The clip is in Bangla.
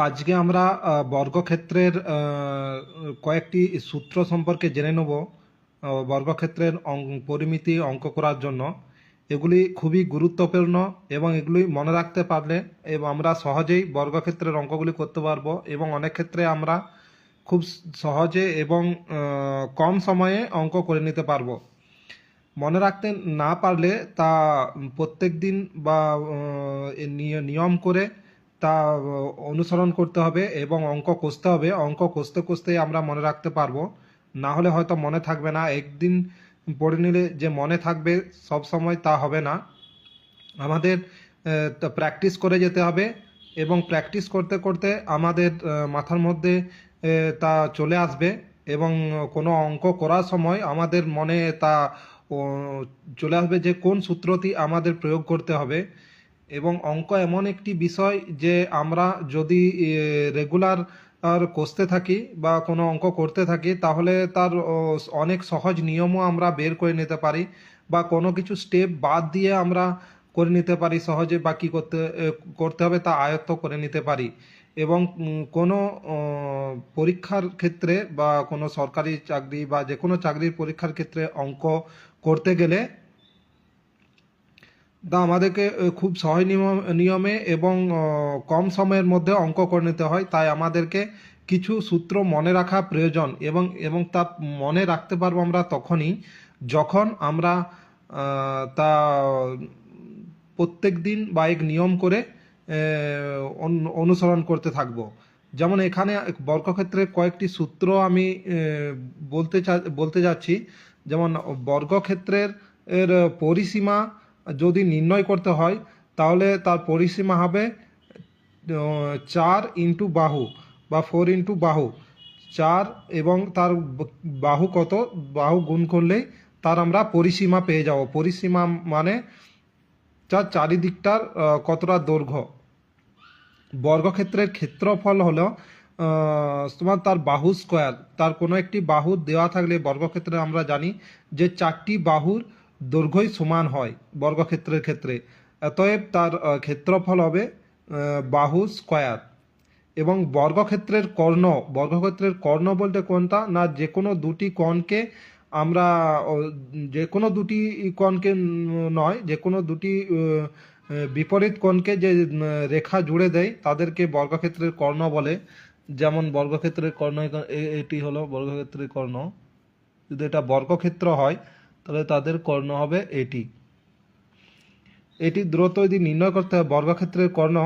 আজকে আমরা বর্গক্ষেত্রের কয়েকটি সূত্র সম্পর্কে জেনে নেব। বর্গক্ষেত্রের পরিমিতি অঙ্ক করার জন্য এগুলি খুবই গুরুত্বপূর্ণ এবং এগুলি মনে রাখতে পারলে এবং আমরা সহজেই বর্গক্ষেত্রের অঙ্কগুলি করতে পারবো এবং অনেক ক্ষেত্রে আমরা খুব সহজে এবং কম সময়ে অঙ্ক করে নিতে পারবো। মনে রাখতে না পারলে তা প্রত্যেক দিন বা নিয়ম করে তা অনুসরণ করতে হবে এবং অঙ্ক কষতে হবে। অঙ্ক কষতে কষতেই আমরা মনে রাখতে পারবো, না হলে হয়তো মনে থাকবে না। একদিন পড়ে নিলে যে মনে থাকবে সব সময় তা হবে না। আমাদের প্র্যাকটিস করে যেতে হবে এবং প্র্যাকটিস করতে করতে আমাদের মাথার মধ্যে তা চলে আসবে এবং কোনো অঙ্ক করার সময় আমাদের মনে তা চলে আসবে যে কোন সূত্রটি আমাদের প্রয়োগ করতে হবে। এবং অঙ্ক এমন একটি বিষয় যে আমরা যদি রেগুলার আর কষতে থাকি বা কোনো অঙ্ক করতে থাকি তাহলে তার অনেক সহজ নিয়মও আমরা বের করে নিতে পারি বা কোনো কিছু স্টেপ বাদ দিয়ে আমরা করে নিতে পারি সহজে, বা কী করতে হবে তা আয়ত্ত করে নিতে পারি। এবং কোনো পরীক্ষার ক্ষেত্রে বা কোনো সরকারি চাকরি বা যে কোনো চাকরির পরীক্ষার ক্ষেত্রে অঙ্ক করতে গেলে তা আমাদেরকে খুব সহজ নিয়মে এবং কম সময়ের মধ্যে অঙ্ক করে নিতে হয়। তাই আমাদেরকে কিছু সূত্র মনে রাখা প্রয়োজন এবং এবং তা মনে রাখতে পারবো আমরা তখনই যখন আমরা তা প্রত্যেক দিন বা এক নিয়ম করে অনুসরণ করতে থাকবো। যেমন এখানে বর্গক্ষেত্রের কয়েকটি সূত্র আমি বলতে যাচ্ছি। যেমন বর্গক্ষেত্রের পরিসীমা যদি নির্ণয় করতে হয় তাহলে তার পরিসীমা হবে 4 × বাহু বা 4 × বাহু 4, এবং তার বাহু কত, বাহু গুণ করলেই তার আমরা পরিসীমা পেয়ে যাব। পরিসীমা মানে তার চারিদিকটার কতটা দৈর্ঘ্য। বর্গক্ষেত্রের ক্ষেত্রফল হলো তোমার তার বাহু স্কোয়ার। তার কোনো একটি বাহু দেওয়া থাকলে বর্গক্ষেত্রে আমরা জানি যে 4টি বাহুর দৈর্ঘ্যই সমান হয় বর্গক্ষেত্রের ক্ষেত্রে। অতএব তার ক্ষেত্রফল হবে বাহু স্কোয়ার। এবং বর্গক্ষেত্রের কর্ণ বলতে কোনটা না, যে কোনো দুটি কোণকে আমরা যে কোনো দুটি কোণকে নয়, যে কোনো দুটি বিপরীত কোণকে যে রেখা জুড়ে দেয় তাদেরকে বর্গক্ষেত্রের কর্ণ বলে। যেমন বর্গক্ষেত্রের কর্ণ এটি হলো বর্গক্ষেত্রের কর্ণ। যদি এটা বর্গক্ষেত্র হয় তাহলে তাদের কর্ণ হবে এটি। এটি দূরত্ব যদি নির্ণয় করতে হয় বর্গক্ষেত্রের কর্ণ